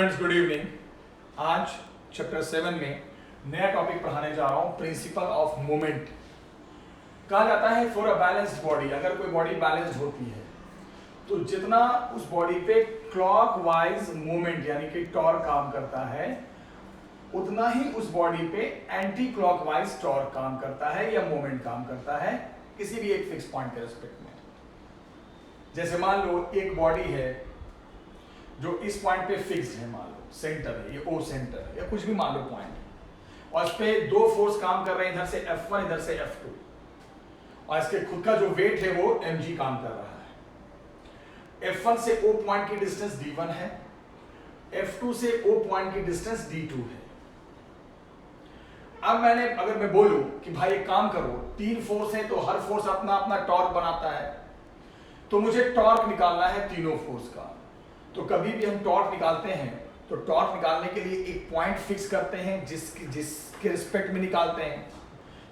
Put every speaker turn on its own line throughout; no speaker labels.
Friends good evening. आज chapter 7 में नया टॉपिक पढ़ाने जा रहा हूं, प्रिंसिपल ऑफ मूवमेंट। कहा जाता है फॉर अ बैलेंस्ड बॉडी, अगर कोई बॉडी बैलेंस्ड होती है तो जितना उस बॉडी पे क्लॉकवाइज मूवमेंट यानी कि टॉर्क काम करता है उतना ही उस बॉडी पे एंटी क्लॉकवाइज टॉर्क काम करता है या मूवमेंट काम करता है किसी भी एक फिक्स पॉइंट के रिस्पेक्ट में। जैसे मान लो एक बॉडी है जो इस पॉइंट पे फिक्स्ड है, मान लो सेंटर है, ये ओ सेंटर है या कुछ भी मान लो पॉइंट है, और इस पे दो फोर्स काम कर रहे हैं, इधर से F1 इधर से F2, और इसके खुद का जो वेट है वो mg काम कर रहा है। F1 से O पॉइंट की डिस्टेंस d1 है, F2 से O पॉइंट की डिस्टेंस d2 है। अब अगर मैं बोलूं कि भाई एक काम करो, तीन फोर्स है तो हर फोर्स अपना अपना टॉर्क बनाता है, तो मुझे टॉर्क निकालना है तीनों फोर्स का। तो कभी भी हम टॉर्क निकालते हैं तो टॉर्क निकालने के लिए एक पॉइंट फिक्स करते हैं जिसके रिस्पेक्ट में निकालते हैं,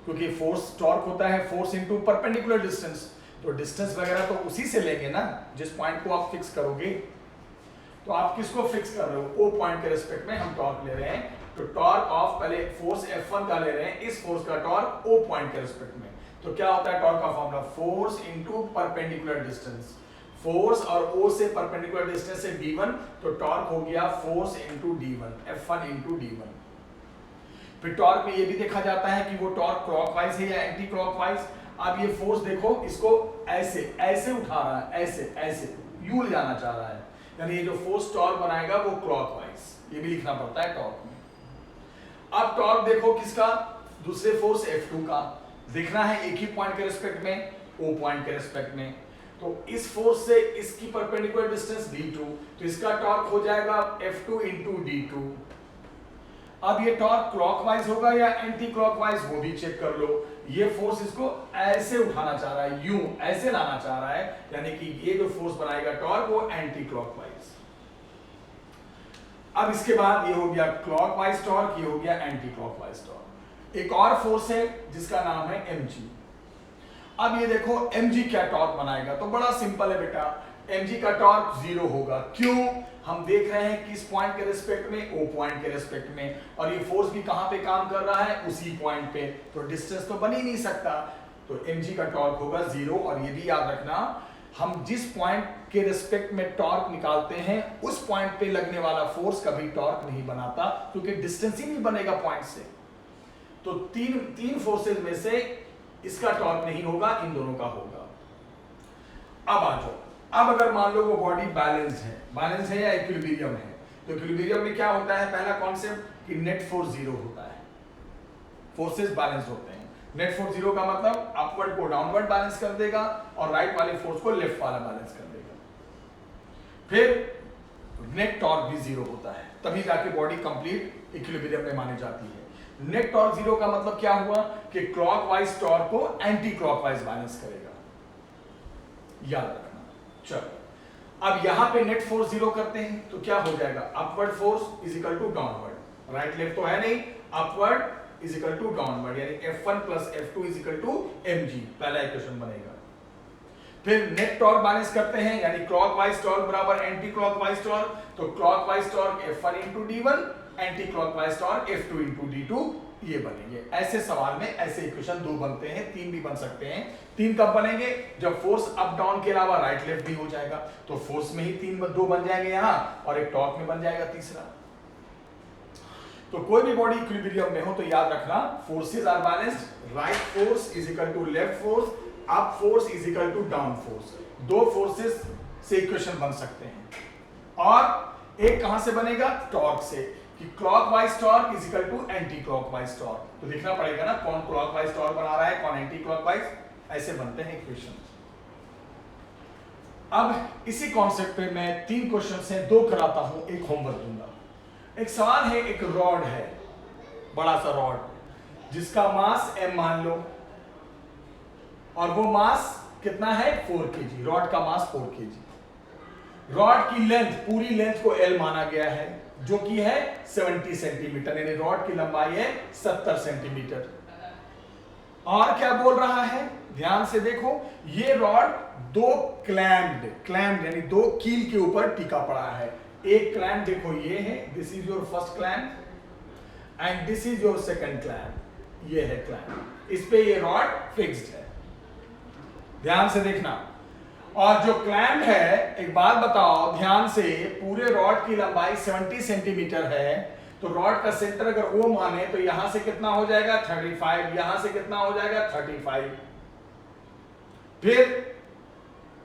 क्योंकि फोर्स टॉर्क होता है फोर्स इनटू परपेंडिकुलर डिस्टेंस, तो डिस्टेंस वगैरह तो उसी से लेंगे ना जिस पॉइंट को आप फिक्स करोगे। तो आप किसको फिक्स कर रहे हो? ओ पॉइंट के रिस्पेक्ट में हम टॉर्क ले रहे हैं, तो टॉर्क ऑफ पहले फोर्स F1 का ले रहे हैं, इस फोर्स का टॉर्क O पॉइंट के रिस्पेक्ट में। तो क्या होता है टॉर्क का formula? Force into perpendicular distance. Force और O से परपेंडिकुलर डिस्टेंस से d1, तो टॉर्क हो गया force into d1, F1 into d1। फिर टॉर्क में ये भी देखा जाता है कि वो टॉर्क क्लॉकवाइज है या एंटी क्लॉकवाइज। अब ये फोर्स देखो, इसको ऐसे ऐसे उठा रहा है, ऐसे ऐसे यू ले जाना चाह रहा है, यानी ये जो फोर्स टॉर्क बनाएगा वो क्लॉकवाइज, ये भी लिखना पड़ता है टॉर्क में। अब टॉर्क देखो किसका? दूसरे फोर्स F2 का, देखना है एक ही पॉइंट के रिस्पेक्ट में, O पॉइंट के रिस्पेक्ट में। तो इस फोर्स से इसकी परपेंडिकुलर डिस्टेंस d2, तो इसका टॉर्क हो जाएगा F2 इंटू d2। अब ये टॉर्क क्लॉकवाइज होगा या एंटी क्लॉकवाइज वो भी चेक कर लो। ये फोर्स इसको ऐसे उठाना चाह रहा है, यूं ऐसे लाना चाह रहा है, यानी कि ये जो फोर्स बनाएगा टॉर्क वो एंटी क्लॉकवाइज। अब इसके बाद ये हो गया क्लॉकवाइज टॉर्क, ये हो गया एंटी क्लॉकवाइज टॉर्क। एक और फोर्स है जिसका नाम है mg। अब ये देखो mg क्या टॉर्क बनाएगा, तो बड़ा सिंपल है बेटा, mg का टॉर्क 0 होगा। क्यों? हम देख रहे हैं किस पॉइंट के रिस्पेक्ट में? O पॉइंट के रिस्पेक्ट में, और ये फोर्स भी कहां पे काम कर रहा है? उसी पॉइंट पे, तो डिस्टेंस तो बन ही नहीं सकता, तो mg का टॉर्क होगा 0। और ये भी याद रखना, हम जिस पॉइंट के रिस्पेक्ट में टॉर्क निकालते हैं उस पॉइंट पे लगने वाला फोर्स कभी टॉर्क नहीं बनाता, क्योंकि डिस्टेंस ही नहीं बनेगा पॉइंट से। तो तीन फोर्सेस में से इसका टॉर्क नहीं होगा, इन दोनों का होगा। अब आ जाओ, अब अगर मान लो वो बॉडी बैलेंस है या इक्विलिब्रियम है, तो इक्विलिब्रियम में क्या होता है? पहला कॉन्सेप्ट कि नेट फोर्स 0 होता है, फोर्सेस बैलेंस होते हैं। नेट फोर्स 0 का मतलब अपवर्ड को डाउनवर्ड बैलेंस कर देगा और राइट वाले फोर्स को लेफ्ट वाला बैलेंस कर देगा। फिर नेट टॉर्क भी 0 होता है, तभी जाके बॉडी कंप्लीट इक्विलिब्रियम में मानी जाती है। नेट टॉर्क 0 का मतलब क्या हुआ कि क्लॉकवाइज टॉर्क को एंटी क्लॉकवाइज बैलेंस करेगा, याद रखना। चलो अब यहां पे नेट फोर्स 0 करते हैं तो क्या हो जाएगा? Upward force is equal to downward, right left तो है नहीं, upward is equal to downward, यानी F1 plus F2 is equal to mg, पहला इक्वेशन बनेगा। फिर नेट टॉर्क बैलेंस करते हैं, यानी क्लॉकवाइज टॉर्क बराबर एंटी क्लॉकवाइज टॉर्क, तो clockwise torque F1 into d1, anti clockwise torque F2 into d2, ये बनेंगे। ऐसे सवाल में ऐसे इक्वेशन 2 बनते हैं, 3 भी बन सकते हैं। 3 कब बनेंगे? जब फोर्स अप डाउन के अलावा राइट लेफ्ट भी हो जाएगा, तो फोर्स में ही 2 बन जाएंगे यहां, और एक टॉर्क में बन जाएगा तीसरा। तो कोई भी बॉडी इक्विलिब्रियम में हो तो याद रखना forces are balanced, right force is equal to left force, up force is equal to down force. 2 forces से इक्वेशन बन सकते हैं, और एक कहां से बनेगा? टॉर्क से, कि clockwise torque is equal to anti clockwise torque. तो लिखना पड़ेगा ना कौन क्लॉकवाइज टॉर्क बना रहा है, कौन एंटी क्लॉकवाइज, ऐसे बनते हैं इक्वेशन। अब इसी कॉन्सेप्ट पे मैं 3 क्वेश्चन हैं, 2 कराता हूं, एक होमवर्क दूंगा। एक सवाल है, एक रॉड है, बड़ा सा रॉड जिसका मास m मान लो, और वो मास कितना है? 4 kg। रॉड का मास 4 kg। रॉड की लेंथ, पूरी लेंथ को L माना गया है, जो कि है 70 सेंटीमीटर, यानी रॉड की लंबाई है 70 सेंटीमीटर। और क्या बोल रहा है? ध्यान से देखो, ये रॉड 2 क्लैम्ड यानी 2 कील के ऊपर टिका पड़ा है। एक क्लैंप देखो ये है, this is your first clamp and this is your second clamp, ये है क्लैंप, इस पे ये रॉड फिक्स्ड है, ध्यान से देखना। और जो क्लैंप है, एक बात बताओ ध्यान से, पूरे रॉड की लंबाई 70 सेंटीमीटर है, तो रॉड का सेंटर अगर वो माने तो यहां से कितना हो जाएगा 35, यहां से कितना हो जाएगा 35। फिर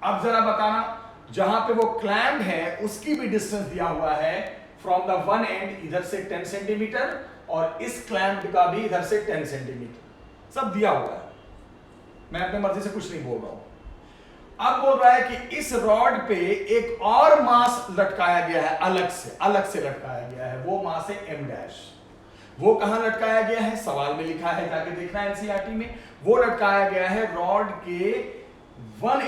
अब जरा बताना, जहां पे वो क्लैंप है उसकी भी डिस्टेंस दिया हुआ है, फ्रॉम द वन एंड इधर से 10 सेंटीमीटर और इस क्लैंप का भी इधर से 10 सेंटीमीटर, सब दिया हुआ है, मैं अपनी मर्जी से कुछ नहीं बोल रहा हूं। अब बोल रहा है कि इस रॉड पे एक और मास लटकाया गया है, अलग से लटकाया गया है, वो मास है m डैश। वो कहां लटकाया गया है, सवाल में लिखा है, जाके देखना है एनसीईआरटी में। वो लटकाया गया है रॉड के वन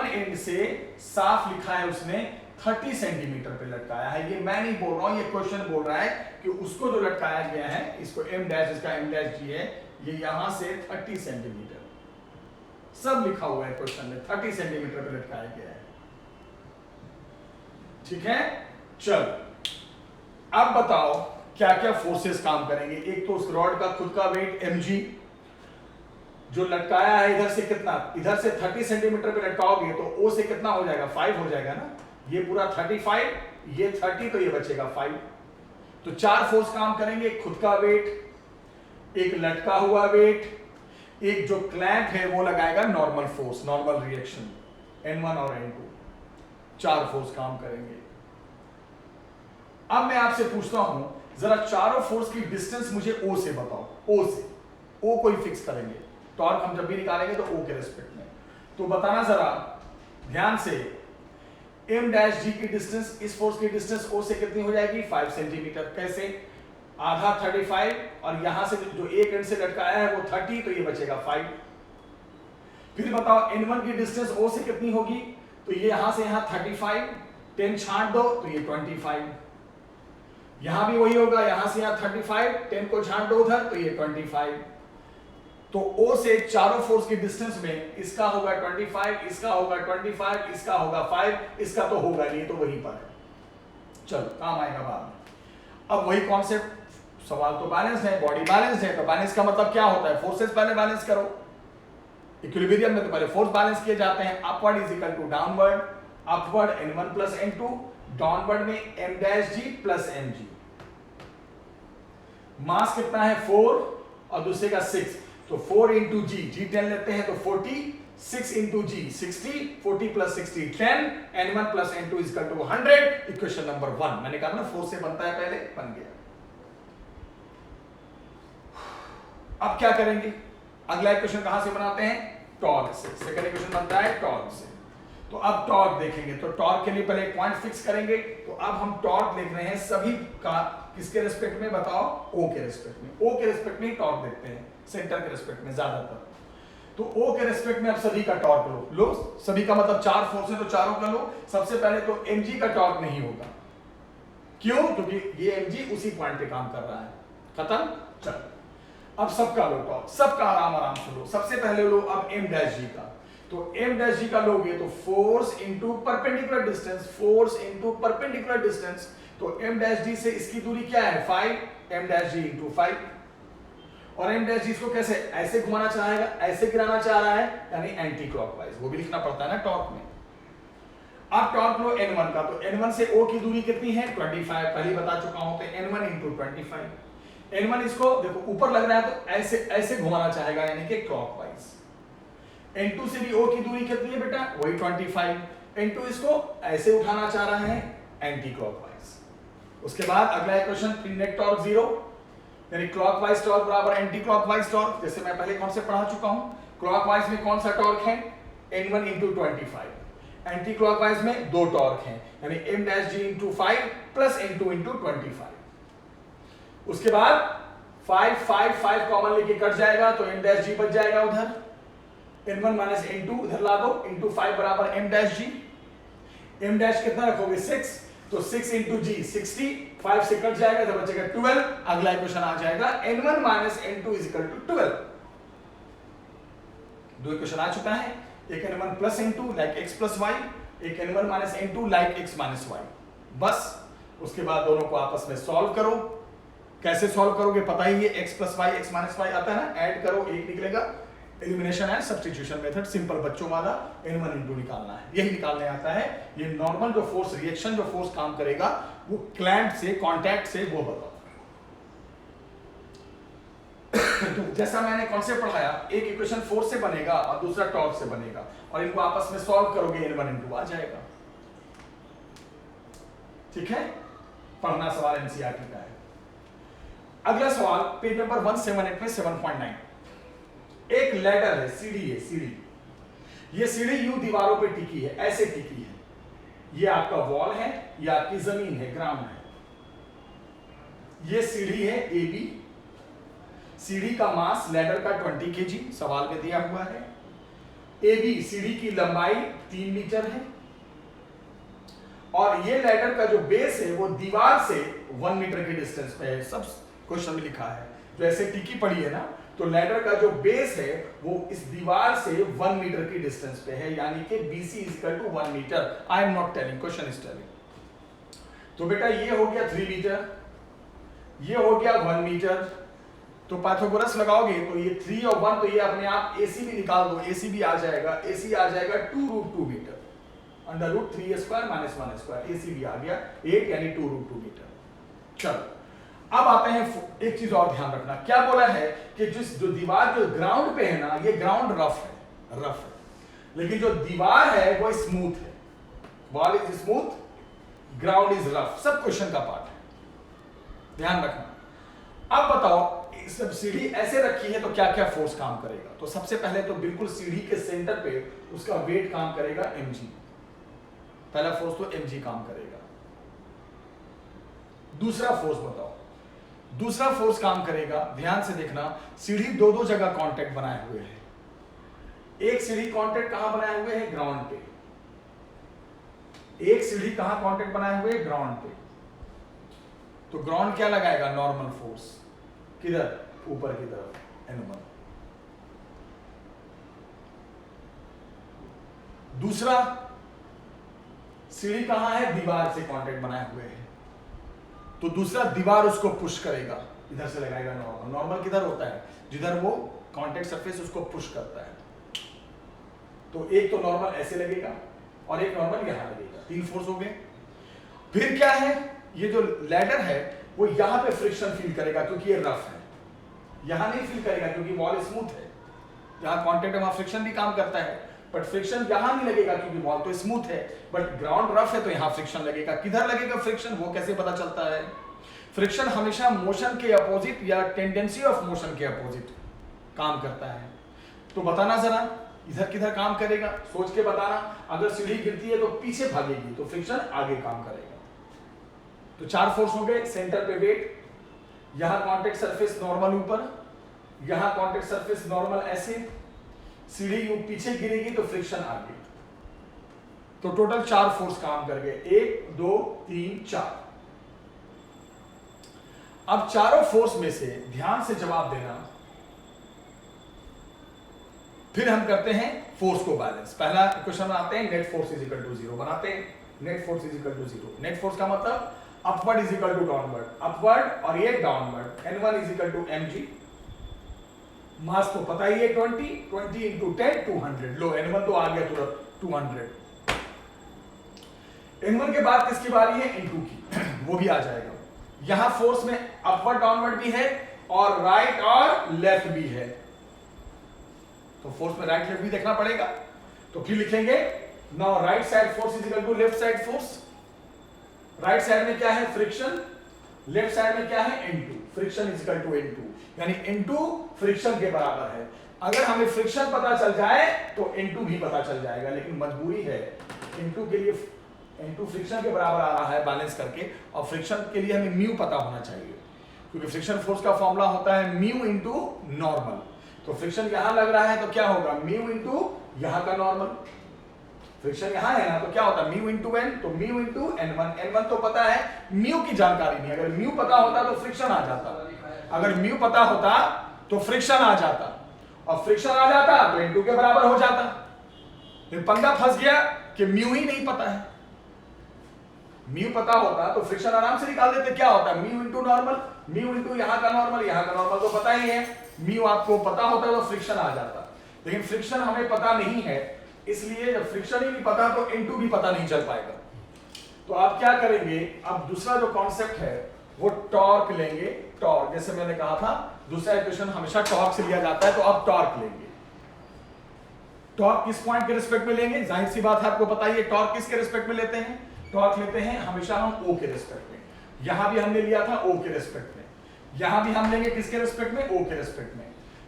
एंड से साफ लिखा है उसने 30 सेंटीमीटर पे लटकाया है। ये मैं नहीं बोल रहा हूं, ये क्वेश्चन बोल रहा है कि उसको जो लटकाया गया है, इसको m डैश, इसका m डैश जी है, ये यहां से 30 सेंटीमीटर, सब लिखा हुआ है क्वेश्चन में, 30 सेंटीमीटर पे लटकाया गया है, ठीक है। चल अब बताओ क्या क्या फोर्सेस काम करेंगे। एक तो उस रॉड का खुद का वेट mg, जो लटकाया है इधर से कितना, इधर से 30 सेंटीमीटर पे लटकाओगे तो O से कितना हो जाएगा 5 हो जाएगा ना, ये पूरा 35, ये 30, तो ये बचेगा 5। तो 4 फोर्स काम करेंगे, खुद का वेट, एक लटका हुआ वेट, एक जो क्लैंप है वो लगाएगा normal force, normal reaction N1 और N2, 4 फोर्स काम करेंगे। अब मैं आपसे पूछता हूं, जरा चारों फोर्स की डिस्टेंस मुझे O से बताओ, O को ही फिक्स करेंगे, टॉर्क हम जब भी निकालेंगे तो O के रेस्पेक्ट में। तो बताना जरा ध्यान से, m डैश g की डिस्टेंस, इस फोर्स की डिस्टेंस O से कितनी हो जाएगी 5 सेंटीमीटर। कैसे, आधा 35 और यहां से जो एक एंड से लटकाया है वो 30, तो ये बचेगा 5। फिर बताओ n1 की डिस्टेंस O से कितनी होगी, तो ये यहां से यहां 35, 10 छांट दो तो ये 25, यहां भी वही होगा, यहां से यहां 35, 10 को छांट दो उधर तो ये 25। तो O से चारों फोर्स की डिस्टेंस में इसका होगा 25, इसका होगा 25, इसका होगा 5, इसका तो होगा नहीं, तो वहीं पर है, चलो काम आएगा बाद में। अब वही कॉन्सेप्ट, सवाल तो बैलेंस है, बॉडी बैलेंस है, तो बैलेंस का मतलब क्या होता है, फोर्सेस पहले बैलेंस करो। इक्विलिब्रियम में तो पहले फोर्स बैलेंस किए जाते हैं, upward is equal to downward, upward n1 plus n2, downward में m dash g plus mg। Mass कितना है 4 और दूसरे का 6, तो 4 इंटू जी 10 लेते हैं तो 40, 6 into g 60, 40 plus 60 10, n1 plus n2 is equal to 100। Equation number 1, मैंने कहा ना फोर्स से बनता है, पहले बन गया। अब क्या करेंगे, अगला इक्वेशन कहां से बनाते हैं, टॉर्क से। सेकंड इक्वेशन बनता है टॉर्क से। तो अब टॉर्क देखेंगे, तो टॉर्क के लिए पहले एक पॉइंट फिक्स करेंगे। तो अब हम टॉर्क देख रहे हैं सभी का, किसके रेस्पेक्ट में बताओ, O के रेस्पेक्ट में। O के रेस्पेक्ट में ही टॉर्क देखते हैं, सेंटर के रेस्पेक्ट में ज्यादातर। तो O के रेस्पेक्ट में अब सभी का टॉर्क लो, सभी का मतलब 4 फोर्स है तो चारों का लो। सबसे पहले तो mg का टॉर्क नहीं होगा, क्यों, क्योंकि ये mg उसी पॉइंट पे काम कर रहा है, खत्म। चलो अब सबका लो टॉर्क, सबका आराम से लो। सबसे पहले लो अब m डैश g का, तो m डैश g का लोगे तो force into perpendicular distance, force into perpendicular distance, तो m डैश g से इसकी दूरी क्या है 5, m डैश g इनटू 5। और m डैश g इसको कैसे, ऐसे घुमाना चाहेगा, ऐसे गिराना चाह रहा है, यानी एंटी क्लॉकवाइज, वो भी लिखना पड़ता है ना टॉर्क में। अब टॉर्क लो n1 का, तो n1 से O की दूरी कितनी है 25, पहले बता चुका हूं, तो n1 इनटू 25। n1 इसको देखो ऊपर लग रहा है तो ऐसे घुमाना चाहेगा, यानी कि क्लॉकवाइज। n2 से भी O की दूरी कितनी है बेटा, वही 25। n2 इसको ऐसे उठाना चाह रहा है, एंटी क्लॉकवाइज। उसके बाद अगला इक्वेशन, नेट टॉर्क 0, यानी क्लॉकवाइज टॉर्क बराबर एंटी क्लॉकवाइज टॉर्क। जैसे मैं पहले कॉन्सेप्ट पढ़ा चुका हूं, क्लॉकवाइज में कौन सा टॉर्क है n1 इनटू 25, एंटी क्लॉकवाइज में 2 टॉर्क हैं, यानी m dash g into 5 plus n2 into 25। उसके बाद 5 कॉमन लेके कट जाएगा तो m डैश g बच जाएगा उधर, n1 माइनस n2 इधर ला दो, इनटू 5 बराबर m dash g। m dash कितना रखोगे 6, तो 6 इंटू जी 60, 5 से कट जाएगा तो बचेगा 12। अगला इक्वेशन आ जाएगा n1 minus n2 is equal to 12। 2 equation आ चुका है, एक n1 plus n2 like x plus y, एक n1 minus n2 like x minus y। बस उसके बाद दोनों को आपस में सॉल्व करो। कैसे सॉल्व करोगे पता ही है, x plus y x minus y आता है ना, ऐड करो एक निकलेगा, elimination and substitution method, simple बच्चों वाला, n1 इनटू निकालना है, यही निकालने आता है। ये नॉर्मल जो फोर्स रिएक्शन जो फोर्स काम करेगा वो क्लैंप से कांटेक्ट से वो बताओ। तो जैसा मैंने कॉन्सेप्ट पढ़ाया, एक इक्वेशन फोर्स से बनेगा और दूसरा टॉर्क से बनेगा, और इनको आपस में सॉल्व करोगे n1 इनटू आ जाएगा। ठीक है, पढ़ना सवाल एनसीईआरटी का है। अगला सवाल पेज नंबर 178 में 7.9, एक लैडर है, सीढ़ी है, सीढ़ी। ये सीढ़ी यूं दीवारों पे टिकी है, ऐसे टिकी है। ये आपका वॉल है, ये आपकी जमीन है, ग्राउंड है। ये सीढ़ी है ए बी। सीढ़ी का मास लैडर का 20 kg सवाल में दिया हुआ है। ए बी सीढ़ी की लंबाई 3 मीटर है, और ये लैडर का जो बेस है वो दीवार से 1 मीटर के डिस्टेंस पे है। सब क्वेश्चन में लिखा है, जो ऐसे टिकी पड़ी है ना, तो लैडर का जो बेस है वो इस दीवार से 1 मीटर की डिस्टेंस पे है, यानी कि BC = 1 मीटर। I am not telling, question is telling. तो बेटा ये हो गया 3 मीटर, ये हो गया 1 मीटर। तो पाइथागोरस लगाओगे तो ये 3 और 1, तो ये अपने आप AC भी निकाल दो, AC भी आ जाएगा, AC आ जाएगा 2√2 मीटर, √3² - 1² AC भी आ गया 8, यानी 2√2 मीटर। चलो अब आते हैं, एक चीज और ध्यान रखना, क्या बोला है कि जो दीवार जो ग्राउंड पे है ना, ये ग्राउंड रफ है, लेकिन जो दीवार है वो स्मूथ है। Wall is smooth, ground is rough. सब क्वेश्चन का पार्ट है, ध्यान रखना। अब बताओ, सब सीढ़ी ऐसे रखी है तो क्या क्या फोर्स काम करेगा। तो सबसे पहले तो बिल्कुल सीढ़ी के सेंटर पे उसका वेट काम करेगा mg, पहला फोर्स तो mg काम करेगा। दूसरा फोर्स बताओ, दूसरा फोर्स काम करेगा, ध्यान से देखना, सीढ़ी दो जगह कांटेक्ट बनाए हुए है। एक सीढ़ी कांटेक्ट कहां बनाए हुए है, ग्राउंड पे। एक सीढ़ी कहां कांटेक्ट बनाए हुए, ग्राउंड पे। तो ग्राउंड क्या लगाएगा, नॉर्मल फोर्स, किधर, ऊपर की तरफ, n1। दूसरा सीढ़ी कहां है, दीवार से कांटेक्ट बनाए हुए है, तो दूसरा दीवार उसको पुश करेगा, इधर से लगाएगा नॉर्मल। नॉर्मल किधर होता है, जिधर वो कांटेक्ट सरफेस उसको पुश करता है। तो एक तो नॉर्मल ऐसे लगेगा और एक नॉर्मल यहां लगेगा, 3 फोर्स हो गए। फिर क्या है, ये जो लैडर है वो यहां पे फ्रिक्शन फील करेगा क्योंकि ये रफ है, यहां नहीं फील करेगा क्योंकि वॉल स्मूथ है। जहां कांटेक्ट है वहां फ्रिक्शन भी काम करता है, बट फ्रिक्शन यहां नहीं लगेगा क्योंकि वॉल तो स्मूथ है, बट ग्राउंड रफ है तो यहां फ्रिक्शन लगेगा। किधर लगेगा फ्रिक्शन, वो कैसे पता चलता है। फ्रिक्शन हमेशा मोशन के अपोजिट या टेंडेंसी ऑफ मोशन के अपोजिट काम करता है। तो बताना जरा, इधर किधर काम करेगा, सोच के बताना। अगर सीढ़ी गिरती है तो पीछे भागेगी, तो फ्रिक्शन आगे काम करेगा। तो 4 फोर्स हो गए, सेंटर पे वेट, यहां कांटेक्ट सरफेस नॉर्मल ऊपर, यहां कांटेक्ट सरफेस नॉर्मल ऐसे, सीढ़ी यूं पीछे गिरेगी तो फ्रिक्शन आगे। तो टोटल 4 फोर्स काम कर गए, 1 2 3 4। अब चारों फोर्स में से ध्यान से जवाब देना, फिर हम करते हैं फोर्स को बैलेंस। पहला क्वेश्चन बनाते हैं, नेट फोर्स = 0 बनाते हैं। नेट फोर्स = 0, नेट फोर्स का मतलब अपवर्ड = डाउनवर्ड, अपवर्ड और ये डाउनवर्ड। n1 = mg, मास तो पता ही है 20 × 10 200। लो n1 तो आ गया तुरंत 200। n1 के बाद किसकी बारी है, n2 की, वो भी आ जाएगा। यहां फोर्स में अपवर्ड डाउनवर्ड भी है और राइट और लेफ्ट भी है, तो फोर्स में राइट लेफ्ट भी देखना पड़ेगा। तो फिर लिखेंगे, now right side force = left side force. Right side में क्या है, फ्रिक्शन, लेफ्ट साइड में क्या है, n2। फ्रिक्शन = n2, यानी n2 फ्रिक्शन के बराबर है। अगर हमें फ्रिक्शन पता चल जाए तो n2 भी पता चल जाएगा, लेकिन मजबूरी है, n2 के लिए n2 फ्रिक्शन के बराबर आ रहा है बैलेंस करके, और फ्रिक्शन के लिए हमें म्यू पता होना चाहिए, क्योंकि फ्रिक्शन फोर्स का फॉर्मूला होता है म्यू × नॉर्मल। तो फ्रिक्शन यहां लग रहा है तो क्या होगा, म्यू × यहां का नॉर्मल। फ्रिक्शन यहां है ना, तो क्या होता है, म्यू × n, तो म्यू × n1। n1 तो पता है, म्यू की जानकारी नहीं। अगर म्यू पता होता तो फ्रिक्शन आ जाता, अगर म्यू पता होता तो फ्रिक्शन आ जाता, और फ्रिक्शन आ जाता तो n2 के बराबर हो जाता। फिर पंगा फंस गया कि म्यू ही नहीं पता है। म्यू पता होता तो फ्रिक्शन आराम से निकाल देते। क्या होता है mu into normal, mu into यहाँ का नॉर्मल, यहाँ का नॉर्मल तो पता ही है, म्यू आपको पता होता तो फ्रिक्शन आ जाता। लेकिन फ्रिक्शन हमें पता नहीं है, इसलिए जब फ्रिक्शन ही नहीं पता तो इनटू भी पता नहीं चल पाएगा। तो आप क्या करेंगे, अब दूसरा जो कॉन्सेप्ट है वो टॉर्क लेंगे। टॉर्क जैसे मैंने कहा था दूसरा इक्वेशन हमेशा टॉर्क से लिया जाता है, तो आप टॉर्क लेंगे। टॉर्क किस पॉइंट के रिस्पेक्ट में लेंगे, जाहिर सी बात है आपको पता ही है टॉर्क किसके रिस्पेक्ट में लेते हैं। टॉर्क लेते हैं हमेशा हम ओ के रिस्पेक्ट में। यहां भी हमने लिया था ओ के रिस्पेक्ट में, यहां भी हम लेंगे किसके रिस्पेक्ट में, ओ के रिस्पेक्ट में।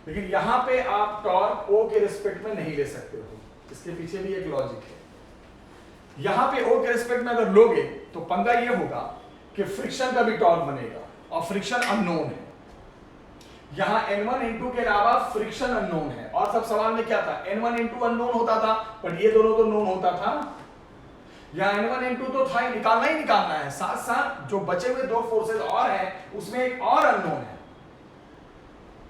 लेकिन यहां पे आप टॉर्क ओ के रिस्पेक्ट में नहीं ले सकते हो, इसके पीछे भी एक लॉजिक है। यहां पे ओ के रिस्पेक्ट में अगर लोगे तो पंगा ये होगा कि फ्रिक्शन का भी टॉर्क बनेगा और फ्रिक्शन अननोन है। यहां n1 n2 के अलावा फ्रिक्शन अननोन है। और सब सवाल में क्या था, n1 n2 अननोन होता था, पर ये दोनों तो नोन होता था। यहां n1 n2 तो था ही निकालना है, साथ साथ जो बचे हुए दो फोर्सेस और हैं उसमें एक और अननोन है।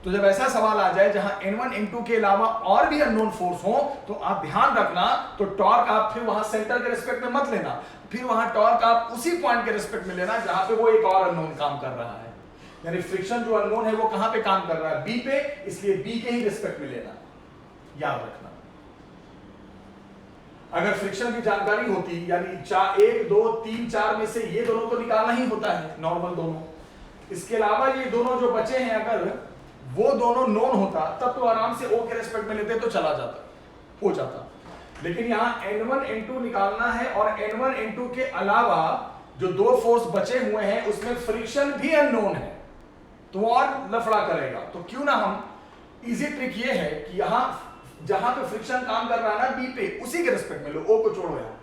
तो जब ऐसा सवाल आ जाए जहां n1 n2 के अलावा और भी अननोन फोर्स हो तो आप ध्यान रखना, तो टॉर्क आप फिर वहां सेंटर के रिस्पेक्ट में मत लेना, फिर वहां टॉर्क आप उसी पॉइंट के रिस्पेक्ट में लेना जहां पे वो एक और अननोन काम कर रहा है। यानी फ्रिक्शन जो अननोन है वो कहां पे काम कर रहा है, बी पे, इसलिए बी के ही रिस्पेक्ट में लेना, याद रखना। अगर फ्रिक्शन की जानकारी होती, यानी 1 2 3 4 में से ये दोनों तो निकालना ही होता है, नॉर्मल दोनों, इसके अलावा ये दोनों जो बचे हैं अगर वो दोनों नोन होता तब तो आराम से ओ के रिस्पेक्ट में लेते तो चला जाता, हो जाता। लेकिन यहां n1 n2 निकालना है और n1 n2 के अलावा जो दो फोर्स बचे हुए हैं उसमें फ्रिक्शन भी अननोन है, तो और लफड़ा करेगा। तो क्यों ना हम, इजी ट्रिक ये है कि यहां जहां पे फ्रिक्शन काम कर रहा है ना बी पे, उसी के रिस्पेक्ट में लो, ओ को छोड़ो यहां।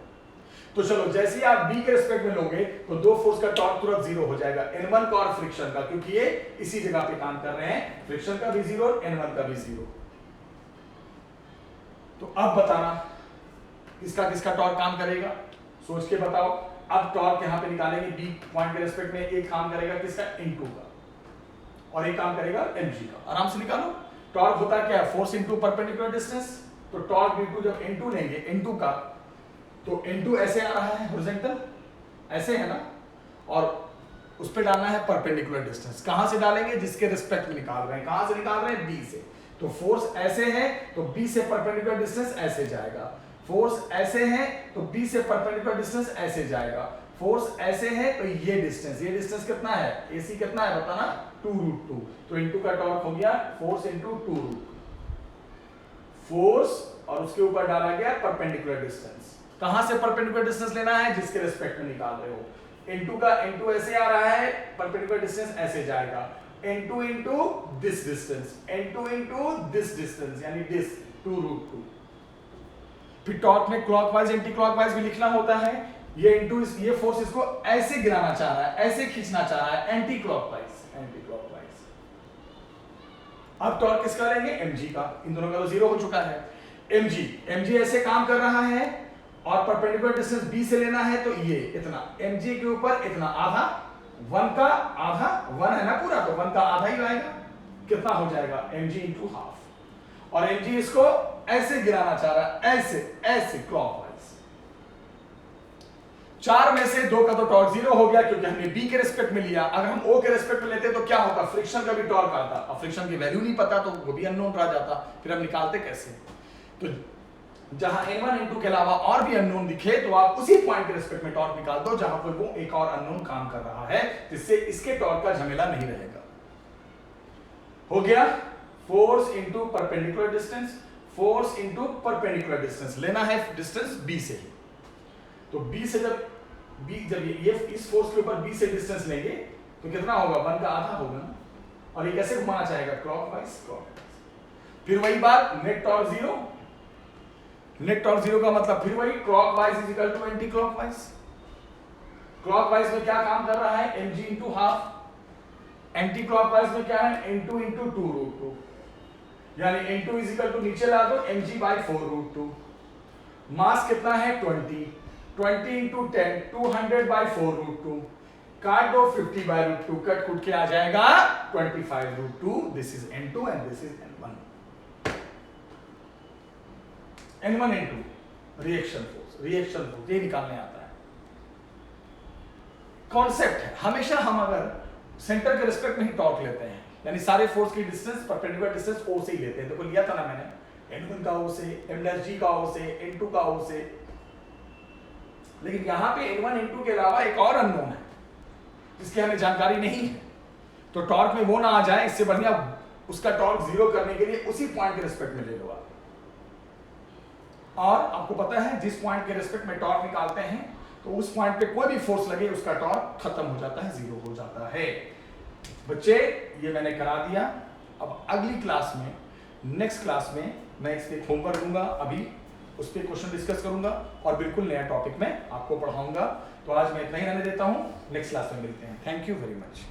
तो चलो जैसे ही आप बी के रिस्पेक्ट में लोगे तो दो फोर्स का टॉर्क तुरंत जीरो हो जाएगा, n1 का और फ्रिक्शन का, क्योंकि ये इसी जगह पे काम कर रहे हैं, फ्रिक्शन का भी जीरो और n1 का भी जीरो। तो अब बताना किसका किसका टॉर्क काम करेगा, सोच के बताओ। अब टॉर्क यहां पे निकालेंगे बी पॉइंट के रिस्पेक्ट में, एक काम करेगा किसका, n2 का, और एक काम करेगा mg का। आराम से निकालो। टॉर्क होता क्या है, फोर्स इनटू परपेंडिकुलर डिस्टेंस। तो टॉर्क v2 जब n2 लेंगे, n2 का, तो n2 ऐसे आ रहा है हॉरिजॉन्टल, ऐसे है ना, और उस पे डालना है परपेंडिकुलर डिस्टेंस। कहां से डालेंगे, जिसके रिस्पेक्ट में निकाल रहे हैं। कहां से निकाल रहे हैं, b से। तो फोर्स ऐसे है तो b से परपेंडिकुलर डिस्टेंस ऐसे जाएगा, फोर्स ऐसे है तो b से परपेंडिकुलर डिस्टेंस ऐसे जाएगा, फोर्स ऐसे है तो ये डिस्टेंस कितना है, AC कितना है बताना, 2√2। तो इनटू का टॉर्क हो गया फोर्स इनटू 2√2, फोर्स और उसके ऊपर डाला गया परपेंडिकुलर डिस्टेंस। कहां से परपेंडिकुलर डिस्टेंस लेना है, जिसके रिस्पेक्ट में निकाल रहे हो। इनटू का इनटू ऐसे आ रहा है, परपेंडिकुलर डिस्टेंस ऐसे जाएगा, into into this distance, into into this distance, यानी दिस 2√2। फिर टॉर्क में क्लॉकवाइज एंटी क्लॉकवाइज भी लिखना होता है। ये इनटू ये फोर्स इसको ऐसे गिराना चाह रहा है, ऐसे खींचना चाह रहा है, एंटी क्लॉकवाइज। अब टॉर्क किसका लेंगे, mg का। इन दोनों का तो जीरो हो चुका है। mg ऐसे काम कर रहा है और परपेंडिकुलर डिस्टेंस b से लेना है, तो ये इतना mg के ऊपर इतना आधा, 1 का आधा, 1 है ना पूरा, तो 1 का आधा ही आएगा, कितना हो जाएगा mg इंटू हाफ। और mg इसको ऐसे गिराना चाह रहा है, ऐसे क्लॉकवाइज। 4 में से 2 का तो टॉर्क जीरो हो गया क्योंकि हमने b के रिस्पेक्ट में लिया। अगर हम o के रिस्पेक्ट में लेते तो क्या होता, फ्रिक्शन का भी टॉर्क आता, और फ्रिक्शन की वैल्यू नहीं पता तो वो भी अननोन रह जाता, फिर हम निकालते कैसे। तो जहां n1 n2 के अलावा और भी अननोन दिखे तो आप उसी पॉइंट के रिस्पेक्ट में टॉर्क निकाल दो जहां पर वो एक और अननोन काम कर रहा है, जिससे इसके टॉर्क का झमेला नहीं रहेगा। हो गया force into perpendicular distance, force into perpendicular distance लेना है डिस्टेंस b से ही। तो b से जब ये इस फोर्स के ऊपर b से डिस्टेंस लेंगे तो कितना होगा, 1 का आधा होगा ना, और ये कैसे घुमाना चाहेगा, क्लॉकवाइज। फिर वही बात, नेट टॉर्क जीरो का मतलब फिर वही clockwise is equal to anti clockwise. Clockwise में क्या काम कर रहा है, mg into half, anti clockwise में क्या है, n2 इंटू 2√2, यानी n2 इज इक्वल टू नीचे ला दो mg बाय 4√2। मास कितना है 20 इंटू 10, 200 बाय 4√2, काट दो 50 बाय √2, कट कुट के आ जाएगा 25√2। This is n2 and this is n1। n1 n2 reaction force ये निकालने आता है। कॉन्सेप्ट है, हमेशा हम अगर सेंटर के रिस्पेक्ट में ही टॉर्क लेते हैं, यानी सारे फोर्स की डिस्टेंस परपेंडिकुलर डिस्टेंस ओ से ही लेते हैं। देखो लिया था ना मैंने, n1 का ओ से, m' का ओ से, n2 का ओ से, लेकिन यहां पे n1 n2 के अलावा एक और अननोन है जिसकी हमें जानकारी नहीं है, तो टॉर्क में वो ना आ जाए, इससे बढ़िया उसका टॉर्क जीरो करने के लिए उसी पॉइंट के रिस्पेक्ट में ले लो आप। और आपको पता है जिस पॉइंट के रिस्पेक्ट में टॉर्क निकालते हैं तो उस पॉइंट पे कोई भी फोर्स लगे उसका टॉर्क खत्म हो जाता है, जीरो हो जाता है। बच्चे ये मैंने करा दिया। अब अगली क्लास में, नेक्स्ट क्लास में मैं इस पे होमवर्क दूंगा, अभी उस पर क्वेश्चन डिस्कस करूंगा और बिल्कुल नया टॉपिक में आपको पढ़ाऊंगा। तो आज मैं इतना ही रहने देता हूं, नेक्स्ट क्लास में मिलते हैं। Thank you very much.